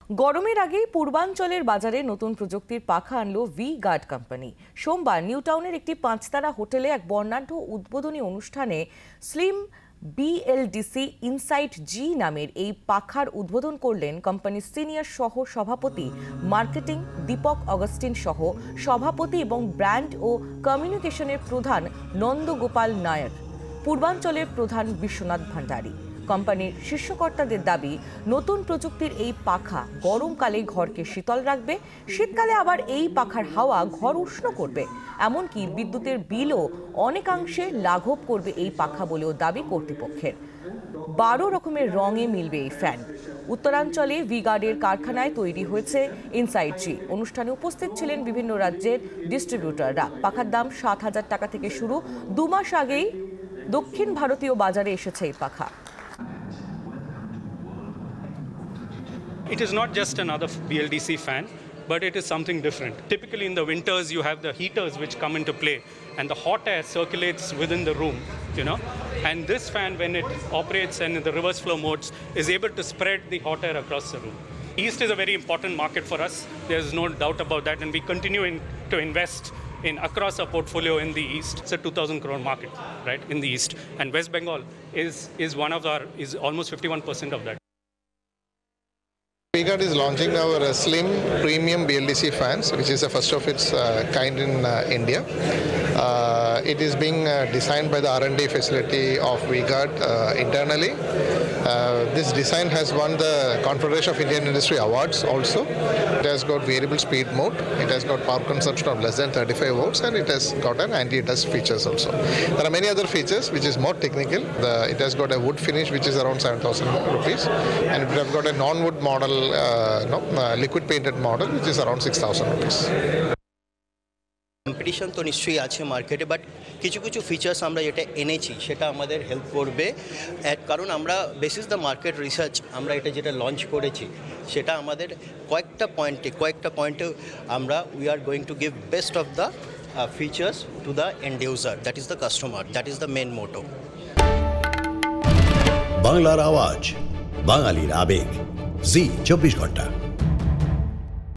গরমের আগেই পূর্বাঞ্চলের বাজারে নতুন প্রযুক্তির পাখা আনলো ভি গার্ড কোম্পানি। সোমবার নিউ টাউনের একটি 5-তারা হোটেলে এক বর্ণাঢ্য উদ্বোধনী অনুষ্ঠানে স্লিম বিএলডিসি ইনসাইট জি নামের এই পাখার উদ্বোধন করলেন কোম্পানির সিনিয়র সহ সভাপতি মার্কেটিং দীপক অগাস্টিন সহ সভাপতি এবং ব্র্যান্ড ও কমিউনিকেশনের প্রধান নন্দগোপাল নায়ার, পূর্বাঞ্চলের প্রধান বিশ্বনাথ ভান্ডারী। কোম্পানির শীর্ষকর্তাদের দাবি, নতুন প্রযুক্তির এই পাখা গরমকালে ঘরকে শীতল রাখবে, শীতকালে আবার এই পাখার হাওয়া ঘর উষ্ণ করবে, এমনকি বিদ্যুতের বিলও অনেকাংশে লাঘব করবে এই পাখা বলেও দাবি কর্তৃপক্ষের। 12 রকমের রঙে মিলবে এই ফ্যান। উত্তরাঞ্চলে ভি গার্ডের কারখানায় তৈরি হয়েছে ইনসাইট জি। অনুষ্ঠানে উপস্থিত ছিলেন বিভিন্ন রাজ্যের ডিস্ট্রিবিউটররা। পাখার দাম 7,000 টাকা থেকে শুরু। 2 মাস আগেই দক্ষিণ ভারতীয় বাজারে এসেছে এই পাখা। It is not just another BLDC fan, but it is something different. Typically in the winters you have the heaters which come into play and the hot air circulates within the room, and this fan, when it operates and in the reverse flow modes, is able to spread the hot air across the room. East is a very important market for us. There's no doubt about that, and we continue to invest in across our portfolio in the East. It's a 2,000 crore market, right, in the East, and West Bengal is almost 51% of that. V Guard is launching our slim premium BLDC fans, which is the first of its kind in India. It is being designed by the R&D facility of V Guard internally. This design has won the Confederation of Indian Industry Awards also. It has got variable speed mode, it has got power consumption of less than 35 volts, and it has got an anti-dust features also. There are many other features which is more technical. It has got a wood finish which is around 7,000 rupees, and it has got a non-wood model, liquid painted model which is around 6,000 rupees. Competition তো নিশ্চয়ই আছে মার্কেটে, but কিছু কিছু features আমরা যেটা এনেছি সেটা আমাদের হেল্প করবে, কারণ আমরা বেসিস দ্য মার্কেট রিসার্চ আমরা এটা যেটা লঞ্চ করেছি সেটা আমাদের কয়েকটা পয়েন্টে আমরা we are going to give best of the features to the end user, that is the customer, that is the main motto. বাংলার আওয়াজ, বাঙালির আবেগ, জি 24 ঘন্টা।